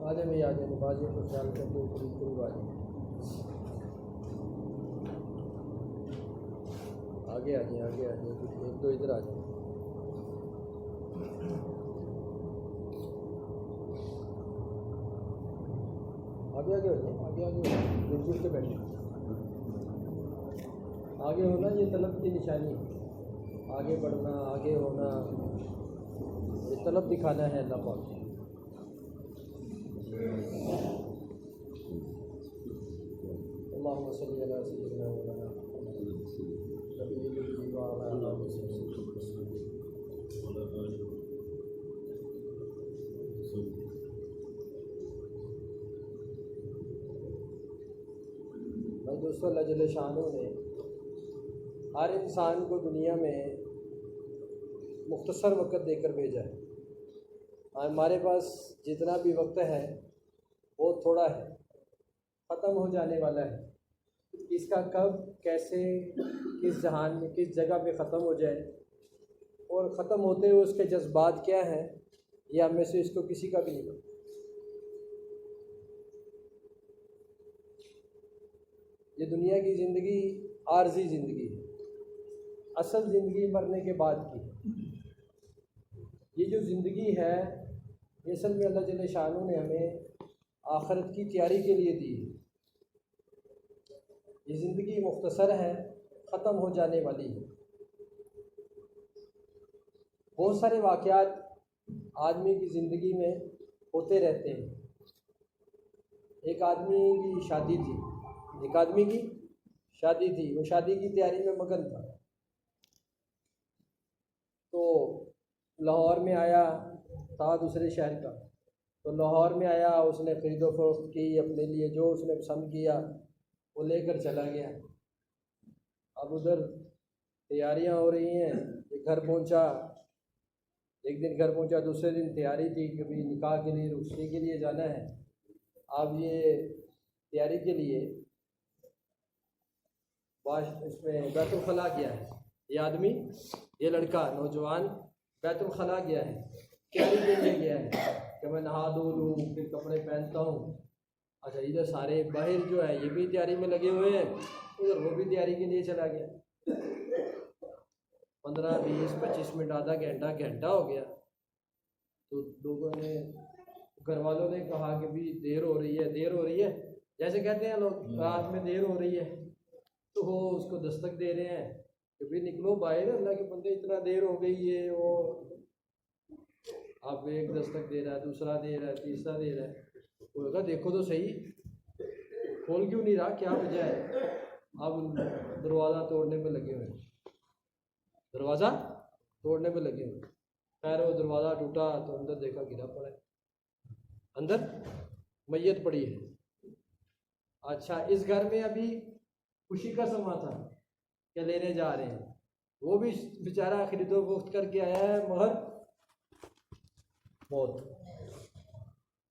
آجے میں آ جائیں بازی کو خیال کرتے ہوئے قریب قریب آگے آ جائیں ایک دو ادھر آ جائیں. آگے ہو جائیں بالکل کے بیٹھے آگے ہونا یہ طلب کی نشانی ہے. آگے بڑھنا آگے ہونا یہ طلب دکھانا ہے اللہ پاک. اللهم صل على سيدنا مولانا محمد وعلى آله وصحبه وسلم. بھائی دوستو اللہ جل شانہ نے ہر انسان کو دنیا میں مختصر وقت دے کر بھیجا ہے. ہمارے پاس جتنا بھی وقت ہے وہ تھوڑا ہے, ختم ہو جانے والا ہے. اس کا کب کیسے کس جہان میں کس جگہ پہ ختم ہو جائے اور ختم ہوتے ہوئے اس کے جذبات کیا ہیں یہ ہم میں سے اس کو کسی کا بھی نہیں پتا. یہ دنیا کی زندگی عارضی زندگی ہے, اصل زندگی مرنے کے بعد کی ہے. یہ جو زندگی ہے یہ اصل میں اللہ جل شانہ نے ہمیں آخرت کی تیاری کے لیے دی ہے. یہ زندگی مختصر ہے, ختم ہو جانے والی ہے. بہت سارے واقعات آدمی کی زندگی میں ہوتے رہتے ہیں. ایک آدمی کی شادی تھی, وہ شادی کی تیاری میں مگن تھا. تو لاہور میں آیا, تھا دوسرے شہر کا, تو لاہور میں آیا, اس نے خرید و فروخت کی, اپنے لیے جو اس نے پسند کیا وہ لے کر چلا گیا. اب ادھر تیاریاں ہو رہی ہیں. ایک دن گھر پہنچا, دوسرے دن تیاری تھی کہ بھی نکاح کے لیے رخصتی کے لیے جانا ہے. اب یہ تیاری کے لیے اس میں بیت الخلاء گیا ہے. یہ آدمی, یہ لڑکا نوجوان بیت الخلاء گیا ہے, تیاری کے لیے گیا ہے کہ میں نہا دھو لوں پھر کپڑے پہنتا ہوں. اچھا ادھر سارے باہر جو ہے یہ بھی تیاری میں لگے ہوئے ہیں, ادھر وہ بھی تیاری کے لیے چلا گیا. 15-20-25 منٹ, آدھا گھنٹہ ہو گیا. تو لوگوں نے, گھر والوں نے کہا کہ بھی دیر ہو رہی ہے جیسے کہتے ہیں لوگ, رات میں دیر ہو رہی ہے. تو وہ اس کو دستک دے رہے ہیں کہ بھی نکلو باہر, اللہ کے بندے اتنا دیر ہو گئی ہے. وہ اب ایک دستک دے رہا ہے, دوسرا دے رہا ہے, تیسرا دے رہا ہے. وہ کہا دیکھو تو صحیح, کھول کیوں نہیں رہا, کیا وجہ ہے. اب دروازہ توڑنے پہ لگے ہوئے. خیر وہ دروازہ ٹوٹا تو اندر دیکھا گرا پڑا ہے, اندر میت پڑی ہے. اچھا اس گھر میں ابھی خوشی کا سما تھا کہ لینے جا رہے ہیں, وہ بھی بیچارہ خرید و فروخت کر کے آیا ہے, مگر موت.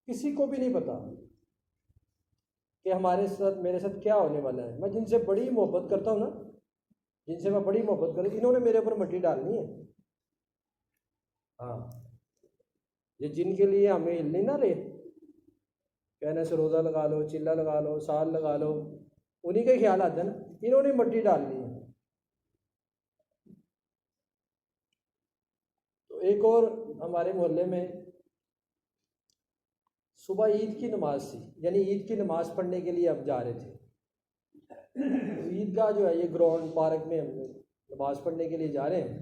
کسی کو بھی نہیں پتا کہ ہمارے ساتھ, میرے ساتھ کیا ہونے والا ہے. میں جن سے بڑی محبت کرتا ہوں نا, انہوں نے میرے اوپر مٹی ڈالنی ہے. ہاں, یہ جن کے لیے ہمیں ہل نہیں نہ رہے, کہنے سے روزہ لگا لو, چلا لگا لو, سال لگا لو, انہی کا خیال آتا ہے نا. انہوں نے مٹی ڈالنی ہے. تو ایک اور ہمارے محلے میں صبح عید کی نماز تھی, یعنی عید کی نماز پڑھنے کے لیے ہم جا رہے تھے. عید گاہ جو ہے یہ گراؤنڈ پارک میں ہم نماز پڑھنے کے لیے جا رہے ہیں.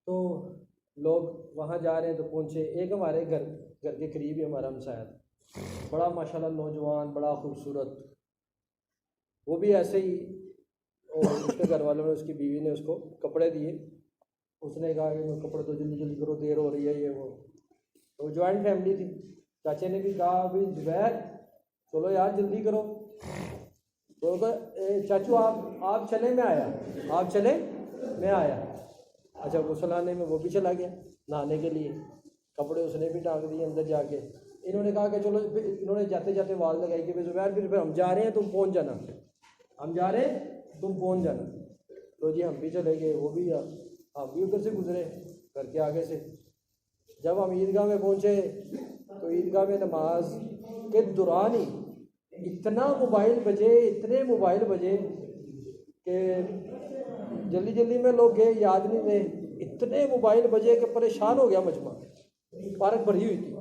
تو لوگ وہاں جا رہے ہیں تو پہنچے. ایک ہمارے گھر کے قریب ہی ہمارا ہمسایہ تھا, بڑا ماشاءاللہ نوجوان, بڑا خوبصورت. وہ بھی ایسے ہی, اور اس کے گھر والوں نے, اس کی بیوی نے اس کو کپڑے دیے. اس نے کہا کہ کپڑے تو جلدی جلدی کرو, دیر ہو رہی ہے, یہ وہ. تو جوائنٹ فیملی تھی. چاچے نے بھی کہا ابھی زبیر چلو یار جلدی کرو. تو چاچو آپ چلیں, میں آیا. آپ چلیں, میں آیا. اچھا غسل آنے میں وہ بھی چلا گیا نہانے کے لیے. کپڑے اس نے بھی ڈال دیے اندر جا کے. انہوں نے کہا کہ چلو, انہوں نے جاتے جاتے آواز لگائی کہ زبیر پھر ہم جا رہے ہیں, تم پہنچ جانا. ہم جا رہے ہیں, تم پہنچ جانا. تو جی ہم بھی چلے گئے, وہ بھی, ہم بھی ادھر سے گزرے گھر کے آگے سے. جب ہم عیدگاہ میں پہنچے تو عیدگاہ میں نماز کے دوران ہی اتنے موبائل بجے کہ جلدی جلدی میں لوگ گئے, یاد نہیں رہے. اتنے موبائل بجے کہ پریشان ہو گیا مجمع. پارک بھری ہوئی تھی,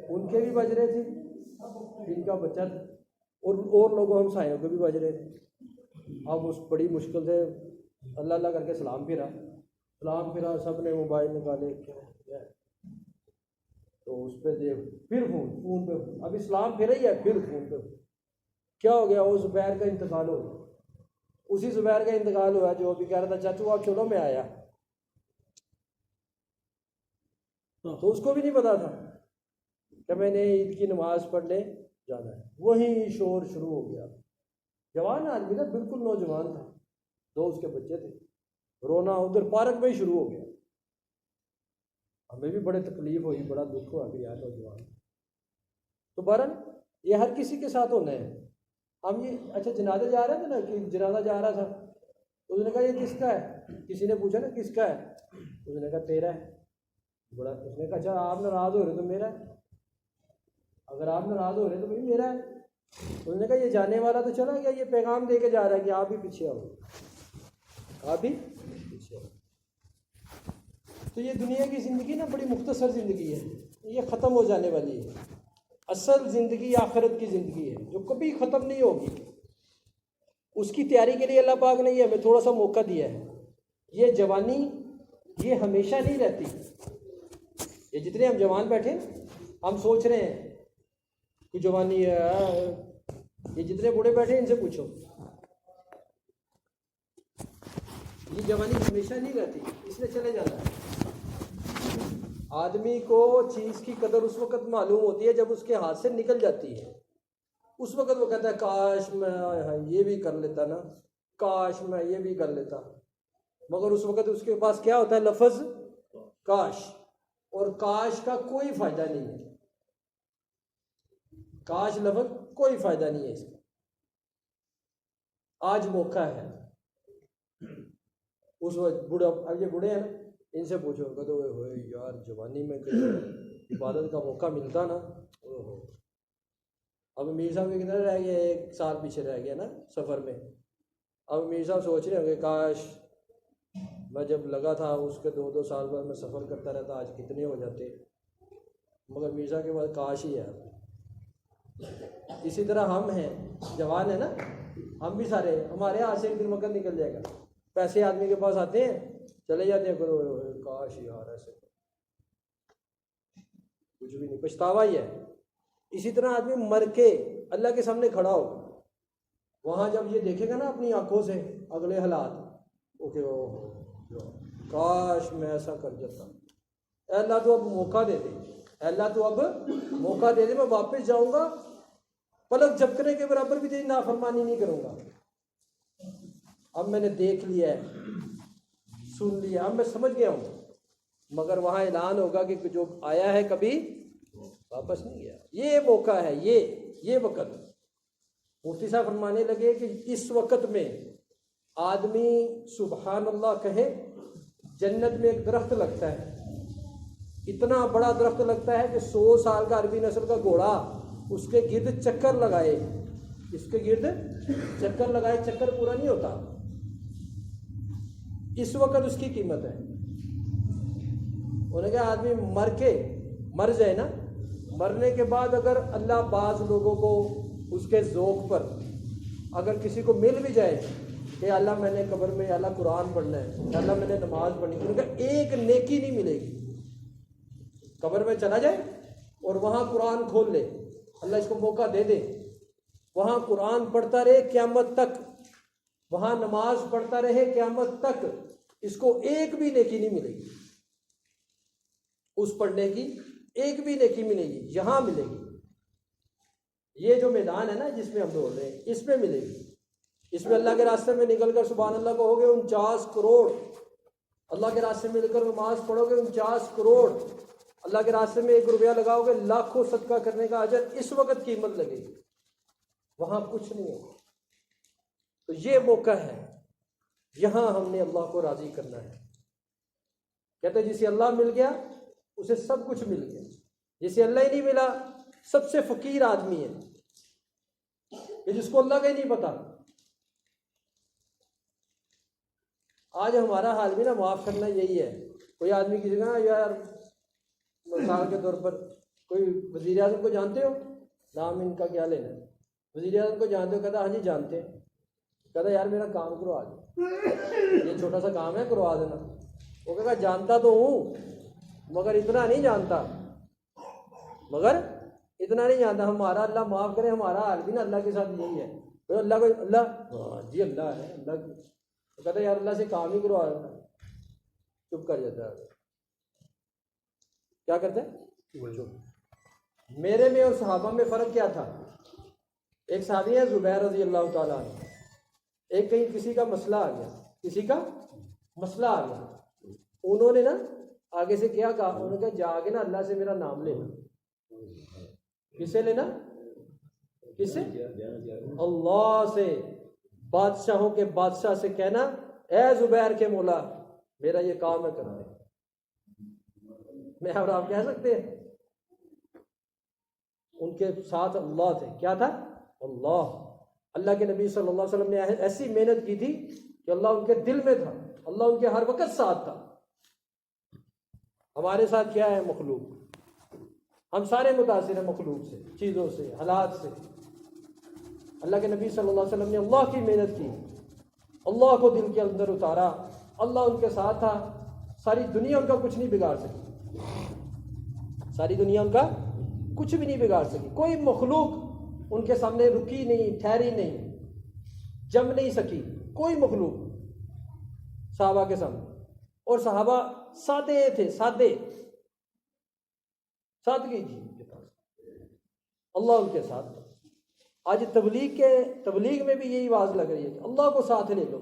ان کے بھی بج رہے تھے, ان کا بچہ اور لوگوں ہم سائنوں کے بھی بج رہے تھے. اب اس بڑی مشکل سے اللہ اللہ کر کے سلام پھرا, سب نے موبائل نکالے. کیا تو اس پہ دیکھ, پھر فون پہ, اب اسلام پھر ہی ہے, پھر فون پہ. کیا ہو گیا؟ وہ زبیر کا انتقال ہو گیا. اسی زبیر کا انتقال ہوا جو ابھی کہہ رہا تھا چاچو آپ چلو, میں آیا. تو اس کو بھی نہیں پتا تھا کہ میں نے عید کی نماز پڑھنے جانا ہے. وہی شور شروع ہو گیا. جوان آدمی نا, بالکل نوجوان تھا, 2 اس کے بچے تھے. رونا ادھر پارک میں ہی شروع ہو گیا. ہمیں بھی بڑے تکلیف ہوئی, بڑا دکھ ہوا کہ یار نوجوان. تو بہرحال یہ ہر کسی کے ساتھ ہونا ہے. ہم یہ اچھا جنازہ جا رہے تھے نا, کہ جنازہ جا رہا تھا, تو اس نے کہا یہ کس کا ہے؟ کسی نے پوچھا نا کس کا ہے؟ اس نے کہا تیرا ہے. بڑا اس نے کہا اچھا آپ ناراض ہو رہے تو میرا ہے. اگر آپ ناراض ہو رہے تو بھائی میرا ہے. اس نے کہا یہ جانے والا تو چلا گیا, یہ پیغام دے کے جا رہا ہے کہ آپ ہی پیچھے آؤ, آپ ہی پیچھے آؤ. تو یہ دنیا کی زندگی نا بڑی مختصر زندگی ہے, یہ ختم ہو جانے والی ہے. اصل زندگی آخرت کی زندگی ہے جو کبھی ختم نہیں ہوگی. اس کی تیاری کے لیے اللہ پاک نے یہ ہمیں تھوڑا سا موقع دیا ہے. یہ جوانی یہ ہمیشہ نہیں رہتی. یہ جتنے ہم جوان بیٹھے ہم سوچ رہے ہیں کہ جوانی ہے, یہ جتنے بوڑھے بیٹھے ان سے پوچھو, یہ جوانی ہمیشہ نہیں رہتی, اس نے چلے جانا ہے. آدمی کو چیز کی قدر اس وقت معلوم ہوتی ہے جب اس کے ہاتھ سے نکل جاتی ہے. اس وقت وہ کہتا ہے کاش میں یہ بھی کر لیتا نا, کاش میں یہ بھی کر لیتا. مگر اس وقت اس کے پاس کیا ہوتا ہے؟ لفظ کاش. اور کاش کا کوئی فائدہ نہیں ہے. کاش لفظ کوئی فائدہ نہیں ہے اس کا. آج موقع ہے. اس وقت بوڑھا, اب یہ بوڑھے ہیں نا, ان سے پوچھو کہ تو یار جوانی میں عبادت کا موقع ملتا نا. اب امیر صاحب کے کتنے رہ گئے؟ 1 سال پیچھے رہ گیا نا سفر میں. اب امیر صاحب سوچ رہے ہوں گے کاش میں جب لگا تھا اس کے 2 سال بعد میں سفر کرتا رہتا, آج کتنے ہو جاتے. مگر امیر صاحب کے بعد کاش ہی ہے. اسی طرح ہم ہیں, جوان ہیں نا, ہم بھی سارے, ہمارے ہاتھ سے ایک دن وقت نکل جائے گا. پیسے آدمی کے پاس آتے ہیں, چلے جاتے ہیں, کاش یار ایسے, کچھ بھی نہیں, پچھتاوا ہی ہے. اسی طرح آدمی مر کے اللہ کے سامنے کھڑا ہو, وہاں جب یہ دیکھے گا نا اپنی آنکھوں سے اگلے حالات, کاش میں ایسا کر جاتا. اے اللہ تو اب موقع دے دے, اے اللہ تو اب موقع دے دے, میں واپس جاؤں گا, پلک جھپکنے کے برابر بھی تیری نافرمانی نہیں کروں گا. اب میں نے دیکھ لیا ہے, سن لیا, اب میں سمجھ گیا ہوں. مگر وہاں اعلان ہوگا کہ جو آیا ہے کبھی واپس نہیں گیا. یہ موقع ہے, یہ وقت. مفتی صاحب فرمانے لگے کہ اس وقت میں آدمی سبحان اللہ کہے, جنت میں ایک درخت لگتا ہے, اتنا بڑا درخت لگتا ہے کہ 100 سال کا عربی نسل کا گھوڑا اس کے گرد چکر لگائے, اس کے گرد چکر لگائے, چکر پورا نہیں ہوتا. اس وقت اس کی قیمت ہے. انہوں نے کہا آدمی مر جائے نا, مرنے کے بعد اگر اللہ بعض لوگوں کو اس کے ذوق پر اگر کسی کو مل بھی جائے کہ اللہ میں نے قبر میں اللہ قرآن پڑھنا ہے، اللہ میں نے نماز پڑھنی ہے، انہوں نے کہا ایک نیکی نہیں ملے گی۔ قبر میں چلا جائے اور وہاں قرآن کھول لے، اللہ اس کو موقع دے دے، وہاں قرآن پڑھتا رہے قیامت تک، وہاں نماز پڑھتا رہے قیامت تک، اس کو ایک بھی نیکی نہیں ملے گی، اس پڑھنے کی ایک بھی نیکی ملے گی، یہاں ملے گی۔ یہ جو میدان ہے نا جس میں ہم دوڑ رہے ہیں، اس میں ملے گی، اس میں اللہ کے راستے میں نکل کر سبحان اللہ کہو گے 49 کروڑ، اللہ کے راستے میں مل کر نماز پڑھو گے 49 کروڑ، اللہ کے راستے میں 1 روپیہ لگاؤ گے لاکھوں صدقہ کرنے کا اجر اس وقت قیمت لگے گی، وہاں کچھ نہیں ہوگا۔ تو یہ موقع ہے، یہاں ہم نے اللہ کو راضی کرنا ہے۔ کہتے ہیں جسے اللہ مل گیا اسے سب کچھ مل گیا، جسے اللہ ہی نہیں ملا سب سے فقیر آدمی ہے، کہ جس کو اللہ کا ہی نہیں پتا۔ آج ہمارا حال بھی نا معاف کرنا یہی ہے، کوئی آدمی کسی کا یار مثال کے طور پر کوئی وزیر اعظم کو جانتے ہو، نام ان کا کیا لینا ہے، وزیر اعظم کو جانتے ہو، کہتا ہاں جی جانتے ہیں، کہتا یار میرا کام کروا دو، یہ چھوٹا سا کام ہے کروا دینا۔ وہ کہتا جانتا تو ہوں مگر اتنا نہیں جانتا، مگر اتنا نہیں جانتا۔ ہمارا اللہ معاف کرے، ہمارا حال بھی نا اللہ کے ساتھ یہی ہے، تو اللہ کو اللہ جی اللہ ہے، اللہ تو کہتا یار اللہ سے کام ہی کروا دینا، چپ کر جاتا ہے۔ کیا کرتے ہیں؟ میرے میں اور صحابہ میں فرق کیا تھا؟ ایک صحابی ہے زبیر رضی اللہ تعالیٰ عنہ، ایک کہیں کسی کا مسئلہ آ گیا، کسی کا مسئلہ آ گیا، انہوں نے نا آگے سے کیا کہا، انہوں نے کہا جا کے نا اللہ سے میرا نام لینا۔ کس سے لینا؟ کس سے؟ اللہ سے، بادشاہوں کے بادشاہ سے کہنا اے زبیر کے مولا میرا یہ کام ہے کرنا ہے۔ میں اور آپ کہہ سکتے ہیں؟ ان کے ساتھ اللہ تھے، کیا تھا؟ اللہ کے نبی صلی اللہ علیہ وسلم نے ایسی محنت کی تھی کہ اللہ ان کے دل میں تھا، اللہ ان کے ہر وقت ساتھ تھا۔ ہمارے ساتھ کیا ہے؟ مخلوق، ہم سارے متاثر ہیں مخلوق سے، چیزوں سے، حالات سے۔ اللہ کے نبی صلی اللہ علیہ وسلم نے اللہ کی محنت کی، اللہ کو دل کے اندر اتارا، اللہ ان کے ساتھ تھا، ساری دنیا ان کا کچھ نہیں بگاڑ سکی، ساری دنیا ان کا کچھ بھی نہیں بگاڑ سکی، کوئی مخلوق ان کے سامنے رکی نہیں، ٹھہری نہیں، جم نہیں سکی کوئی مخلوق صحابہ کے سامنے۔ اور صحابہ سادے تھے، سادگی تھی ان کے پاس، اللہ ان کے ساتھ تھا۔ آج تبلیغ میں بھی یہی آواز لگ رہی ہے کہ اللہ کو ساتھ لے لو،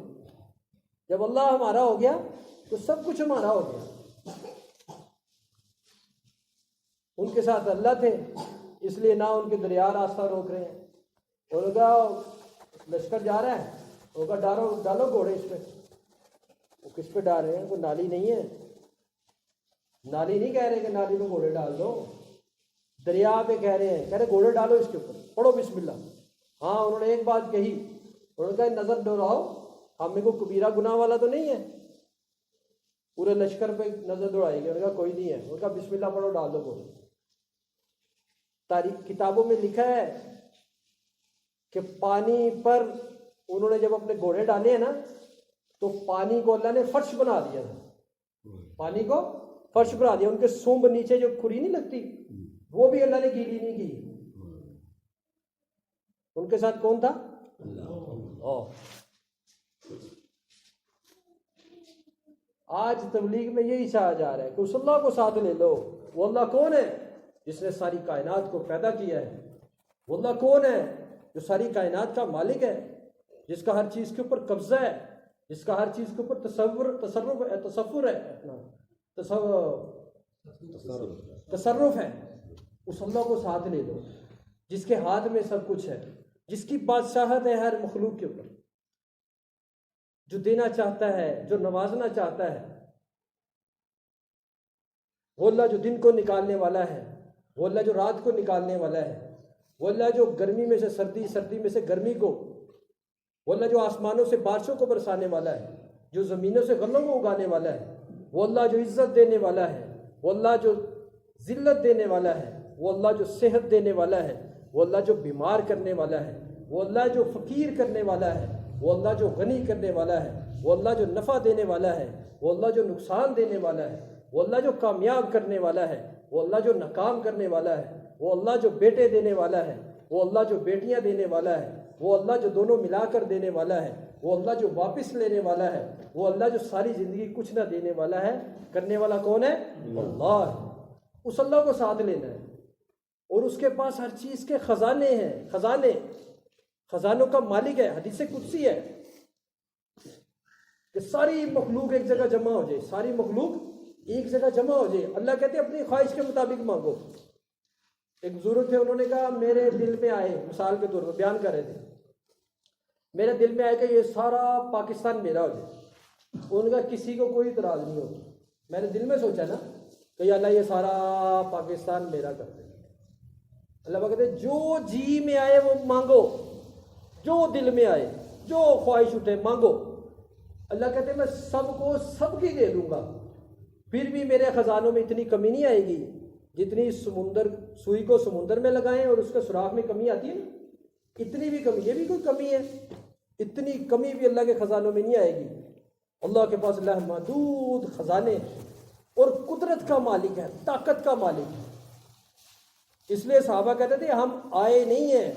جب اللہ ہمارا ہو گیا تو سب کچھ ہمارا ہو گیا۔ ان کے ساتھ اللہ تھے، اس لیے نہ ان کے دریا راستہ روک رہے ہیں، انہوں نے کہا لشکر جا رہا ہے، انہوں نے کہا ڈالو گھوڑے اس پہ۔ وہ کس پہ ڈال رہے ہیں؟ کوئی نالی نہیں ہے، نالی نہیں کہہ رہے کہ نالی میں گھوڑے ڈال دو، دریا پہ کہہ رہے ہیں، کہہ رہے گھوڑے ڈالو اس کے اوپر، پڑھو بسم اللہ۔ ہاں انہوں نے ایک بات کہی، انہوں نے کہا نظر دوڑاؤ، ہم میں کوئی کبیرہ گناہ والا تو نہیں ہے؟ پورے لشکر پہ نظر دوڑائی گئی، انہوں نے کہا کوئی نہیں ہے، انہوں نے کہا بسم اللہ پڑھو، ڈال دو گھوڑے۔ تاریخ کتابوں میں لکھا ہے کہ پانی پر انہوں نے جب اپنے گھوڑے ڈالے ہیں نا تو پانی کو اللہ نے فرش بنا دیا تھا، پانی کو فرش بنا دیا، ان کے سونب نیچے جو کھری نہیں لگتی وہ بھی اللہ نے گیلی نہیں کی۔ ان کے ساتھ کون تھا؟ اللہ۔ آج تبلیغ میں یہی چاہا جا رہا ہے کہ اس اللہ کو ساتھ لے لو۔ وہ اللہ کون ہے؟ جس نے ساری کائنات کو پیدا کیا ہے۔ وہ اللہ کون ہے؟ جو ساری کائنات کا مالک ہے، جس کا ہر چیز کے اوپر قبضہ ہے، جس کا ہر چیز کے اوپر تصرف ہے۔ اس اللہ کو ساتھ لے لو جس کے ہاتھ میں سب کچھ ہے، جس کی بادشاہت ہے ہر مخلوق کے اوپر، جو دینا چاہتا ہے، جو نوازنا چاہتا ہے۔ وہ اللہ جو دن کو نکالنے والا ہے، وہ اللہ جو رات کو نکالنے والا ہے، وہ اللہ جو گرمی میں سے سردی، سردی میں سے گرمی کو، وہ اللہ جو آسمانوں سے بارشوں کو برسانے والا ہے، جو زمینوں سے غلوں کو اگانے والا ہے، وہ اللہ جو عزت دینے والا ہے، وہ اللہ جو ذلت دینے والا ہے، وہ اللہ جو صحت دینے والا ہے، وہ اللہ جو بیمار کرنے والا ہے، وہ اللہ جو فقیر کرنے والا ہے، وہ اللہ جو غنی کرنے والا ہے، وہ اللہ جو نفع دینے والا ہے، وہ اللہ جو نقصان دینے والا ہے، وہ اللہ جو کامیاب کرنے والا ہے، وہ اللہ جو ناکام کرنے والا ہے، وہ اللہ جو بیٹے دینے والا ہے، وہ اللہ جو بیٹیاں دینے والا ہے، وہ اللہ جو دونوں ملا کر دینے والا ہے، وہ اللہ جو واپس لینے والا ہے، وہ اللہ جو ساری زندگی کچھ نہ دینے والا ہے، کرنے والا کون ہے؟ اللہ ہے۔ اس اللہ کو ساتھ لینا ہے، اور اس کے پاس ہر چیز کے خزانے ہیں، خزانوں کا مالک ہے۔ حدیث قدسی ہے کہ ساری مخلوق ایک جگہ جمع ہو جائے، ساری مخلوق ایک جگہ جمع ہو جائے، اللہ کہتے ہیں اپنی خواہش کے مطابق مانگو۔ ایک بزرگ تھے، انہوں نے کہا میرے دل میں آئے، مثال کے طور پر بیان کر رہے تھے، میرے دل میں آئے کہ یہ سارا پاکستان میرا ہو جائے۔ انہوں نے کہا کسی کو کوئی اعتراض نہیں ہوگا۔ میں نے دل میں سوچا نا کہ یا اللہ یہ سارا پاکستان میرا کر دے۔ اللہ کہتے ہیں جو جی میں آئے وہ مانگو، جو دل میں آئے، جو خواہش اٹھے مانگو۔ اللہ کہتے ہیں میں سب کو سب کی دے دوں گا، پھر بھی میرے خزانوں میں اتنی کمی نہیں آئے گی جتنی سوئی کو سمندر میں لگائیں اور اس کے سوراخ میں کمی آتی ہے نا، اتنی بھی کمی، یہ بھی کوئی کمی ہے، اتنی کمی بھی اللہ کے خزانوں میں نہیں آئے گی۔ اللہ کے پاس محدود خزانے اور قدرت کا مالک ہے، طاقت کا مالک ہے۔ اس لیے صحابہ کہتے تھے ہم آئے نہیں ہیں،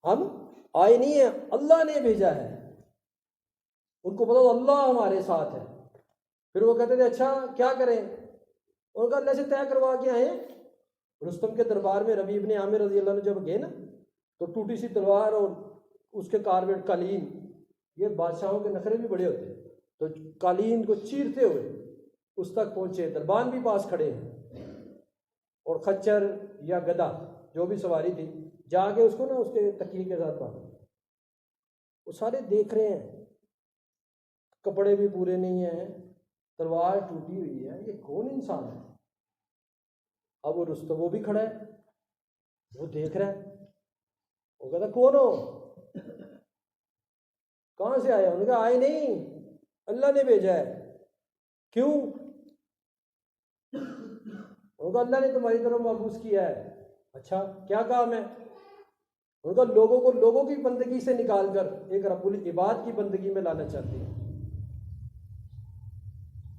ہم آئے نہیں ہیں، اللہ نے بھیجا ہے۔ ان کو پتا اللہ ہمارے ساتھ ہے۔ پھر وہ کہتے تھے اچھا کیا کریں؟ ان کا اللہ سے طے کروا کے آئے۔ رستم کے دربار میں ربیع بن عامر رضی اللہ عنہ جب گئے نا، تو ٹوٹی سی تلوار اور اس کے کاربیٹ قالین، یہ بادشاہوں کے نخرے بھی بڑے ہوتے ہیں، تو قالین کو چیرتے ہوئے اس تک پہنچے، دربان بھی پاس کھڑے ہیں، اور خچر یا گدا جو بھی سواری تھی جا کے اس کو نا اس کے تکیے کے ساتھ باندھا۔ وہ سارے دیکھ رہے ہیں، کپڑے بھی پورے نہیں ہیں، تلوار ٹوٹی ہوئی ہے، یہ کون انسان ہے؟ اب وہ رستم وہ بھی کھڑا ہے، وہ دیکھ رہا ہے، وہ کہتا کون ہو؟ کہاں سے آئے؟ انہوں نے کہا آئے نہیں، اللہ نے بھیجا ہے۔ کیوں؟ انہوں نے کہا اللہ نے تمہاری طرف مبعوث کیا ہے۔ اچھا کیا کام ہے؟ انہوں نے کہا لوگوں کو لوگوں کی بندگی سے نکال کر ایک رب العباد کی بندگی میں لانا چاہتے ہیں،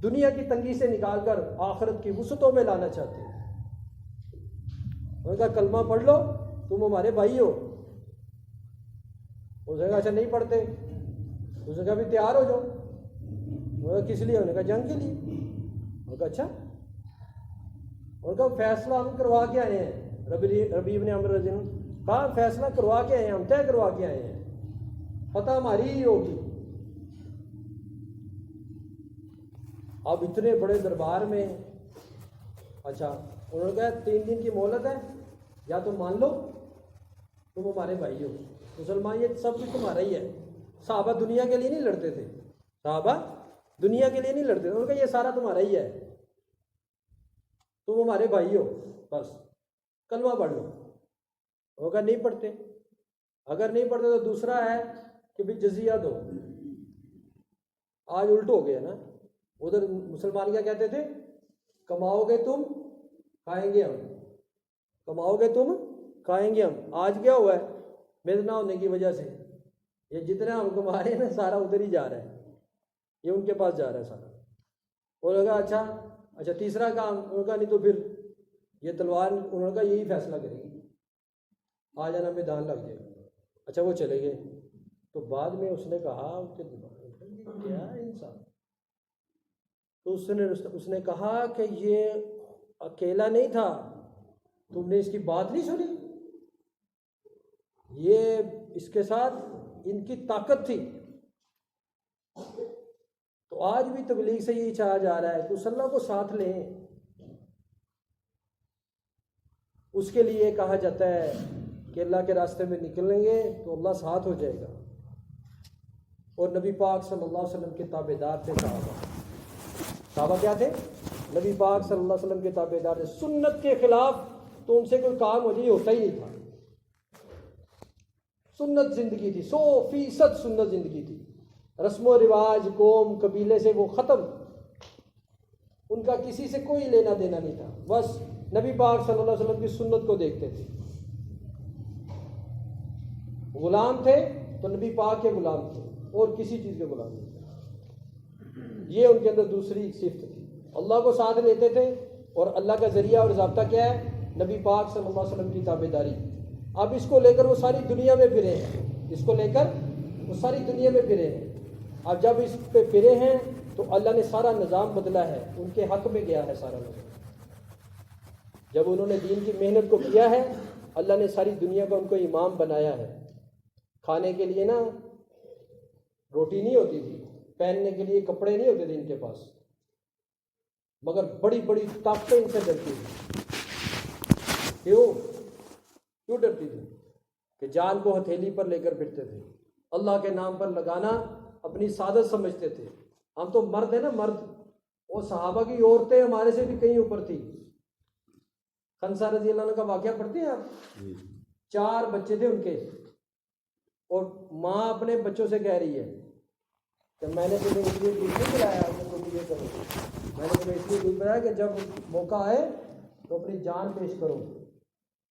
دنیا کی تنگی سے نکال کر آخرت کی وسعتوں میں لانا چاہتے ہیں۔ انہوں نے کہا کلمہ پڑھ لو، تم ہمارے بھائی ہو۔ اس نے کہا اچھا نہیں پڑھتے۔ اس نے کہا بھی تیار ہو جاؤ۔ انہوں نے کہا کس لیے؟ انہوں نے کہا جنگ کے لیے۔ انہوں نے کہا اچھا۔ انہوں نے کہا فیصلہ ہم کروا کے آئے ہیں۔ ربیع بن عامر رضی اللہ عنہ کہا فیصلہ کروا کے آئے ہیں، ہم طے کروا کے آئے ہیں، فتح ہماری ہی ہوگی۔ اب اتنے بڑے دربار میں اچھا انہوں نے کہا 3 دن کی مہلت ہے، یا تو مان لو تم ہمارے بھائی ہو، مسلمان یہ سب کچھ تمہارا ہی ہے۔ صحابہ دنیا کے لیے نہیں لڑتے تھے، صحابہ دنیا کے لیے نہیں لڑتے تھے، انہوں نے کہا یہ سارا تمہارا ہی ہے، تم ہمارے بھائی ہو، بس کلمہ پڑھ لو۔ انہوں نے کہا نہیں پڑھتے۔ اگر نہیں پڑھتے تو دوسرا ہے کہ بھی جزیہ دو۔ آج الٹ ہو گیا نا، ادھر مسلمان کیا کہتے تھے؟ کماؤ گے تم کھائیں گے ہم، کماؤ گے تم کھائیں گے ہم۔ آج کیا ہوا ہے؟ میرے نہ ہونے کی وجہ سے یہ جتنا ہم کما رہے ہیں نا سارا ادھر ہی جا رہا ہے، یہ ان کے پاس جا رہا ہے سارا۔ وہ لگا اچھا تیسرا کام، انہوں نے کہا نہیں تو پھر یہ تلوار، انہوں نے کہا یہی فیصلہ کرے گی، آ جانا میدان لگ جائے گا۔ اچھا وہ چلے گئے۔ تو بعد میں اس نے کہا اس کے دماغ میں کیا انسان، تو اس نے کہا کہ یہ اکیلا نہیں تھا، تم نے اس کی بات نہیں سنی، یہ اس کے ساتھ ان کی طاقت تھی۔ تو آج بھی تبلیغ سے یہی چاہا جا رہا ہے کہ اس اللہ کو ساتھ لیں۔ اس کے لیے کہا جاتا ہے کہ اللہ کے راستے میں نکلیں گے تو اللہ ساتھ ہو جائے گا۔ اور نبی پاک صلی اللہ علیہ وسلم کے تابع دار تھے صحابہ کیا تھے؟ نبی پاک صلی اللہ علیہ وسلم کے تابع دار تھے۔ سنت کے خلاف تو ان سے کوئی کام ہوتا ہی نہیں تھا۔ سنت زندگی تھی، 100% سنت زندگی تھی۔ رسم و رواج، قوم، قبیلے سے وہ ختم، ان کا کسی سے کوئی لینا دینا نہیں تھا، بس نبی پاک صلی اللہ علیہ وسلم کی سنت کو دیکھتے تھے۔ غلام تھے تو نبی پاک کے غلام تھے اور کسی چیز کے غلام نہیں تھے. یہ ان کے اندر دوسری صفت تھی. اللہ کو ساتھ لیتے تھے اور اللہ کا ذریعہ اور ضابطہ کیا ہے؟ نبی پاک صلی اللہ علیہ وسلم کی تابعداری. اب اس کو لے کر وہ ساری دنیا میں پھرے ہیں، اس کو لے کر وہ ساری دنیا میں پھرے ہیں. اب جب اس پہ پھرے ہیں تو اللہ نے سارا نظام بدلا ہے، ان کے حق میں گیا ہے سارا نظام. جب انہوں نے دین کی محنت کو کیا ہے، اللہ نے ساری دنیا کا ان کو امام بنایا ہے. کھانے کے لیے نا روٹی نہیں ہوتی تھی، پہننے کے لیے کپڑے نہیں ہوتے تھے ان کے پاس، مگر بڑی بڑی طاقتیں ان سے ڈرتی تھی. کیوں ڈرتی تھی؟ کہ جان کو ہتھیلی پر لے کر پھرتے تھے، اللہ کے نام پر لگانا اپنی سعادت سمجھتے تھے. ہم تو مرد ہیں نا، مرد. وہ صحابہ کی عورتیں ہمارے سے بھی کہیں اوپر تھی. خنسہ رضی اللہ عنہ کا واقعہ پڑھتے ہیں آپ؟ 4 بچے تھے ان کے، اور ماں اپنے بچوں سے کہہ رہی ہے کہ میں نے تمہیں اس لیے دودھ نہیں پلایا کہ تم یہ کرو، میں نے تمہیں اس لیے دودھ پلایا کہ جب موقع آئے تو اپنی جان پیش کرو،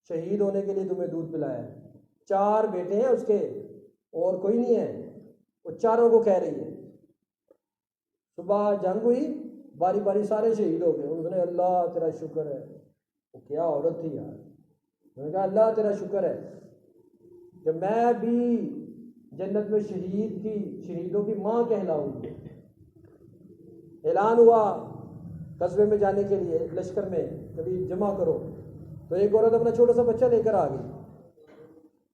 شہید ہونے کے لیے تمہیں دودھ پلایا ہے. 4 بیٹے ہیں اس کے اور کوئی نہیں ہے، وہ چاروں کو کہہ رہی ہے. صبح جنگ ہوئی، باری باری سارے شہید ہو گئے. انہوں نے اللہ تیرا شکر ہے. وہ کیا عورت تھی یار. انہوں نے کہا اللہ تیرا شکر ہے کہ میں بھی جنت میں شہیدوں کی ماں کہلاؤں گی. اعلان ہوا قصبے میں جانے کے لیے، لشکر میں کبھی جمع کرو، تو ایک عورت اپنا چھوٹا سا بچہ لے کر آ گئی.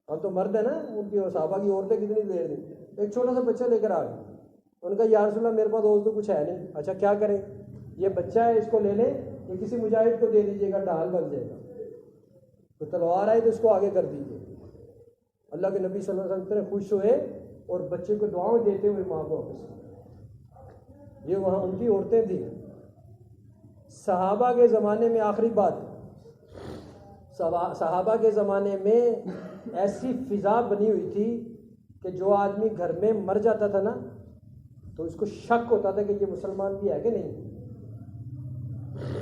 اب تو مرد ہے نا، ان کی صحابہ کی عورتیں کتنی دیر دیں، ایک چھوٹا سا بچہ لے کر آ گئی. ان کا یا رسول اللہ میرے پاس اور تو کچھ ہے نہیں. اچھا کیا کریں؟ یہ بچہ ہے، اس کو لے لیں، یہ کسی مجاہد کو دے دیجیے گا، ڈھال بن جائے گا. تو تلوار آئی تو اس کو آگے کر دیجیے. اللہ کے نبی صلی اللہ علیہ وسلم خوش ہوئے اور بچے کو دعاؤں دیتے ہوئے ماں کو واپس. یہ وہاں ان کی عورتیں تھیں. صحابہ کے زمانے میں آخری بات، صحابہ کے زمانے میں ایسی فضا بنی ہوئی تھی کہ جو آدمی گھر میں مر جاتا تھا نا تو اس کو شک ہوتا تھا کہ یہ مسلمان بھی ہے کہ نہیں.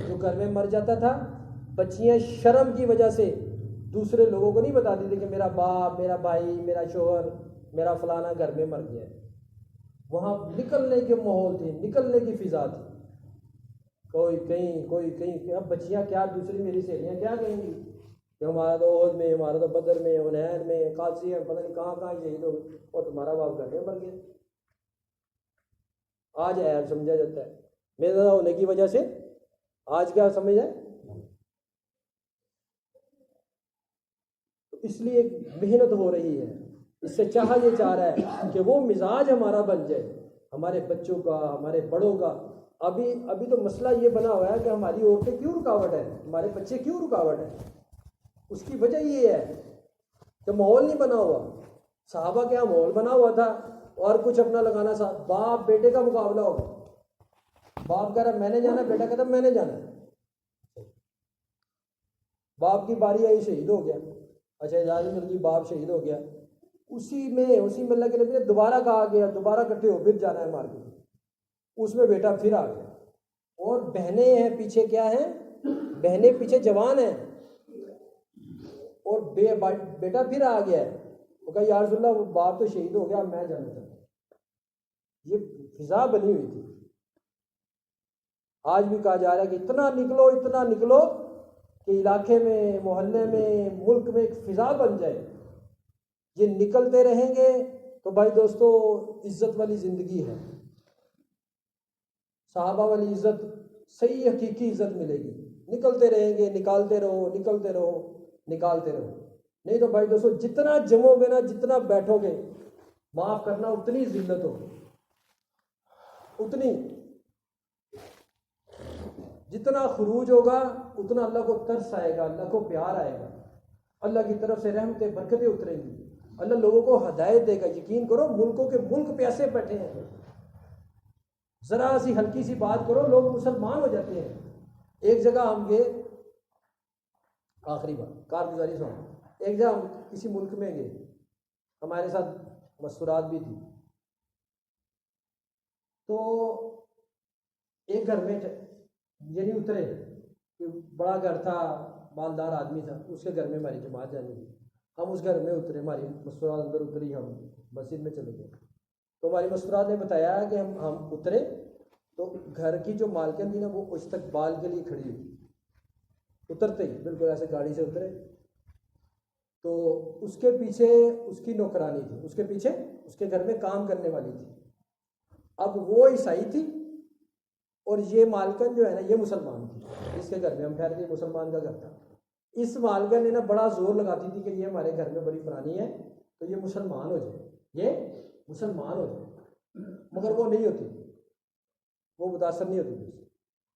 جو گھر میں مر جاتا تھا، بچیاں شرم کی وجہ سے دوسرے لوگوں کو نہیں بتاتی تھی کہ میرا باپ، میرا بھائی، میرا شوہر، میرا فلانا گھر میں مر گیا ہے. وہاں نکلنے کے ماحول تھے، نکلنے کی فضا تھی. کوئی کہیں کوئی کہیں. اب بچیاں کیا، دوسری میری سہیلیاں کیا کہیں گی کہ ہمارا تو عہد میں، ہمارا تو بدر میں، حنین میں، قادسیہ میں، پتہ نہیں کہاں کہاں شہید ہو گئے، اور تمہارا باپ گھر میں مر گیا. آج عیب سمجھا جاتا ہے بے زیادہ ہونے کی وجہ سے. آج کیا سمجھ ہے؟ اس لیے محنت ہو رہی ہے. اس سے یہ چاہ رہا ہے کہ وہ مزاج ہمارا بن جائے، ہمارے بچوں کا، ہمارے بڑوں کا. ابھی تو مسئلہ یہ بنا ہوا ہے کہ ہماری عورتیں کیوں رکاوٹ ہے، ہمارے بچے کیوں رکاوٹ ہے. اس کی وجہ یہ ہے کہ ماحول نہیں بنا ہوا. صحابہ کے یہاں ماحول بنا ہوا تھا اور کچھ اپنا لگانا تھا. باپ بیٹے کا مقابلہ ہوگا. باپ کہہ رہا میں نے جانا، بیٹا کہتا میں نے جانا. باپ کی باری آئی، شہید ہو گیا. اچھا اجازت مل گئی، باپ شہید ہو گیا. اسی میں اللہ کے نبی نے دوبارہ کہا گیا دوبارہ اکٹھے ہو، پھر جانا ہے مارکیٹ. اس میں بیٹا پھر آ گیا. اور بہنیں ہیں پیچھے، کیا ہیں؟ بہنیں پیچھے جوان ہیں، اور بیٹا پھر آ گیا ہے. وہ کہا یا رسول اللہ وہ باپ تو شہید ہو گیا، میں جانا چاہتا ہوں. یہ فضا بنی ہوئی تھی. آج بھی کہا جا رہا ہے کہ اتنا نکلو کہ علاقے میں، محلے میں، ملک میں ایک فضا بن جائے. یہ نکلتے رہیں گے تو بھائی دوستو عزت والی زندگی ہے. صحابہ والی عزت، صحیح حقیقی عزت ملے گی. نکلتے رہیں گے، نکالتے رہو، نکالتے رہو. نہیں تو بھائی دوستو جتنا جمو گے نا، جتنا بیٹھو گے، معاف کرنا اتنی ذلت ہوگی. اتنی جتنا خروج ہوگا اتنا اللہ کو ترس آئے گا، اللہ کو پیار آئے گا، اللہ کی طرف سے رحمتیں برکتیں اتریں گی، اللہ لوگوں کو ہدایت دے گا. یقین کرو ملکوں کے ملک پیسے بیٹھے ہیں، ذرا سی ہلکی سی بات کرو لوگ مسلمان ہو جاتے ہیں. ایک جگہ ہم گئے، آخری بات کارگزاری سے، ایک جگہ ہم کسی ملک میں گئے، ہمارے ساتھ مستورات بھی تھی. تو ایک گھر میں یعنی اترے، بڑا گھر تھا، مالدار آدمی تھا، اس کے گھر میں ہماری جماعت جانی تھی. ہم اس گھر میں اترے، ہماری مستورات اندر اتری. ہم مسجد میں چلے گئے. تو ہماری مستورات نے بتایا کہ ہم اترے تو گھر کی جو مالکن تھی نا وہ استقبال کے لیے کھڑی ہوئی. اترتے ہی بالکل ایسے گاڑی سے اترے تو اس کے پیچھے اس کی نوکرانی تھی, اس کے پیچھے اس کے گھر میں کام کرنے والی تھی. اب وہ عیسائی تھی اور یہ مالکن جو ہے نا یہ مسلمان تھی. اس کے گھر میں ہم ٹھہرے تھے, مسلمان کا گھر تھا. اس مالکن نے نا بڑا زور لگاتی تھی کہ یہ ہمارے گھر میں بڑی پرانی ہے تو یہ مسلمان ہو جائے, یہ مسلمان ہو جائے, مگر وہ نہیں ہوتی, وہ متاثر نہیں ہوتی تھی.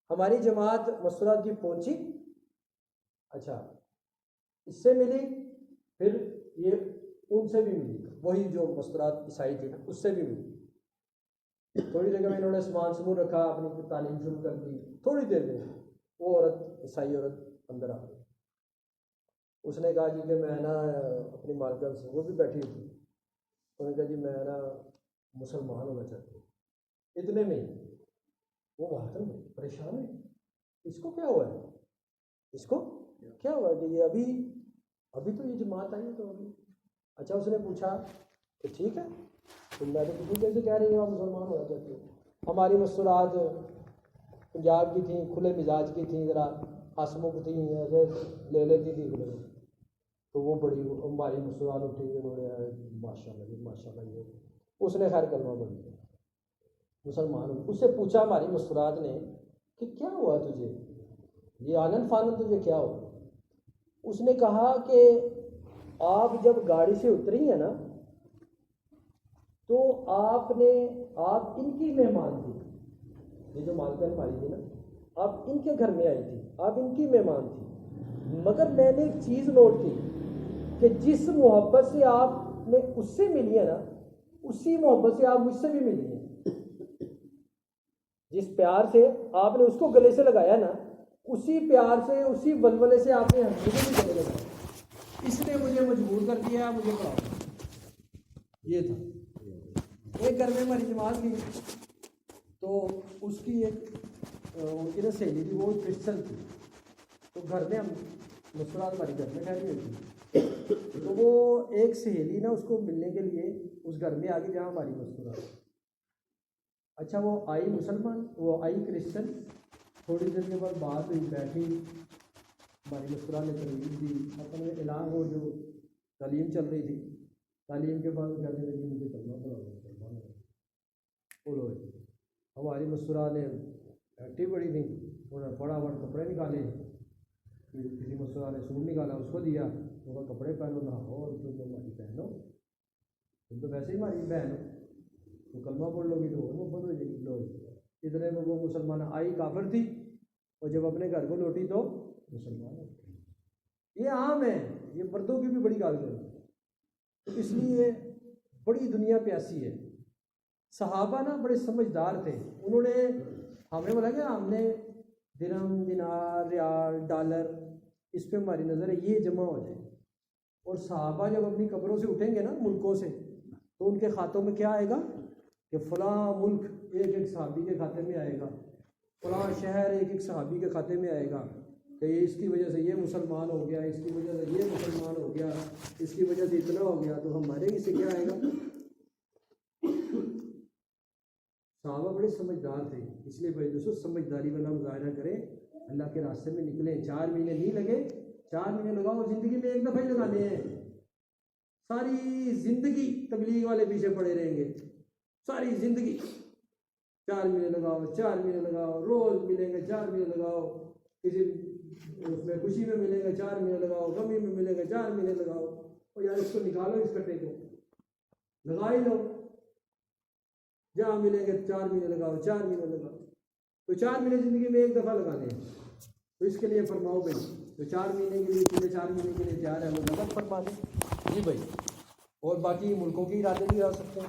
ہماری جماعت مستورات کی پہنچی, اچھا اس سے ملی, پھر یہ ان سے بھی ملی, وہی جو مستورات عیسائی تھی نا اس سے بھی ملی. تھوڑی دیر میں انہوں نے سامان سمون رکھا, اپنی تعلیم شروع کر دی. تھوڑی دیر میں وہ عورت, عیسائی عورت اندر آ گئی. اس نے کہا جی کہ میں نا اپنی مالکن سے, وہ بھی بیٹھی ہوئی تھی, انہوں نے کہا جی میں نا مسلمان ہونا چاہتی ہوں. اتنے میں وہ مالکن پریشان ہوئی, اس کو کیا ہوا ہے, اس کو کیا ہوا کہ یہ ابھی تو یہ جماعت آئی ہے تو ابھی. اچھا اس نے پوچھا کہ ٹھیک ہے تو میں تو کسی کیسے کہہ رہی ہوں آپ مسلمان ہونا چاہتے ہو. ہماری مستورات پنجاب کی تھیں, کھلے مزاج کی تھیں, ذرا ہنسمکھ تھیں, ایسے لے لیتی تھی کھلے. تو وہ بڑی ہماری مستورات اٹھی, انہوں نے ماشاء اللہ جی ماشاء اللہ. یہ اس نے خیر کلمہ پڑھ لیا, مسلمان ہو. اس سے پوچھا ہماری مستورات نے کہ کیا ہوا تجھے, یہ آنن فانن تجھے کیا ہوا. اس نے کہا کہ آپ جب گاڑی سے اتری ہیں نا تو آپ ان کی مہمان تھی, یہ جو مالکن ہماری تھی نا, آپ ان کے گھر میں آئی تھی, آپ ان کی مہمان تھی. مگر میں نے ایک چیز نوٹ کی کہ جس محبت سے آپ نے اس سے ملی ہے نا اسی محبت سے آپ مجھ سے بھی ملی ہیں. جس پیار سے آپ نے اس کو گلے سے لگایا نا اسی پیار سے, اسی ولولے سے آپ نے مجھے بھی گلے لگایا. اس نے مجھے مجبور کر دیا مجھے پڑھاؤ. یہ تھا. ایک گھر میں ہماری جماعت تھی تو اس کی ایک ان کی نا سہیلی تھی, وہ کرسچن تھی. تو گھر میں ہم مستورات ہماری گھر میں ٹھہری ہوئی تھی. تو وہ ایک سہیلی نا اس کو ملنے کے لیے اس گھر میں آ گئی جہاں ہماری مستورات. اچھا وہ آئی مسلمان, وہ آئی کرسچن. تھوڑی دیر کے بعد بات ہوئی, بیٹھی, ہماری مستورات نے تعلیم دی, اپنے اعلان وہ جو تعلیم چل رہی تھی, تعلیم کے بعد کہنے لگی مجھے کلمہ پڑھاؤ. ہماری مستورات نے ایکٹیو بڑی تھیں, انہوں نے فٹافٹ کپڑے نکالے, کسی مستورات نے سوٹ نکالا اس کو دیا, وہ کپڑے پہنو نہاؤ اور تم ہماری بہن ہو, تم تو ویسے ہی ہماری بہن ہو, تو کلمہ پڑھ لو گی تو اور محبت ہو جائے گی. لو اتنے میں وہ مسلمان آئی کافر تھی, اور جب اپنے گھر کو لوٹی تو مسلمان ہو. یہ عام ہے, یہ مردوں کی بھی بڑی گال ہے. تو اس لیے بڑی دنیا پیاسی ہے. صحابہ نا بڑے سمجھدار تھے, انہوں نے ہمیں بولا کہ ہم نے درہم, دینار, ریال, ڈالر, اس پہ ہماری نظر ہے یہ جمع ہو جائے. اور صحابہ جب اپنی قبروں سے اٹھیں گے نا ملکوں سے تو ان کے کھاتوں میں کیا آئے گا کہ فلاں ملک ایک ایک صحابی کے کھاتے میں آئے گا, فلاں شہر ایک ایک صحابی کے کھاتے میں آئے گا کہ اس کی وجہ سے یہ مسلمان ہو گیا, اس کی وجہ سے یہ مسلمان ہو گیا, اس کی وجہ سے اتنا ہو گیا. تو ہمارے اس سے کیا آئے گا. صحابہ بڑے سمجھدار تھے, اس لیے بھائی دوستو سمجھداری والا مظاہرہ کریں, اللہ کے راستے میں نکلیں. 4 مہینے نہیں لگے, 4 مہینے لگاؤ, زندگی میں ایک دفعہ ہی لگانے ہیں. ساری زندگی تبلیغ والے پیچھے پڑے رہیں گے, ساری زندگی 4 مہینے لگاؤ, 4 مہینے لگاؤ, روز ملیں گے 4 مہینے لگاؤ, کسی اس میں خوشی میں ملیں گے 4 مہینے لگاؤ, غمی میں ملیں گے 4 مہینے لگاؤ. اور یار اس کو نکالو, اس کٹے کو لگا ہی لو, جہاں ملیں گے 4 مہینے لگاؤ, 4 مہینے لگاؤ. تو 4 مہینے زندگی میں ایک دفعہ لگانے ہیں. تو اس کے لیے فرماؤ بھائی, تو 4 مہینے کے لیے پورے 4 مہینے کے لیے تیار ہے وہ غلط فرما دیں جی بھائی. اور باقی ملکوں کے ارادے بھی آ سکتے ہیں.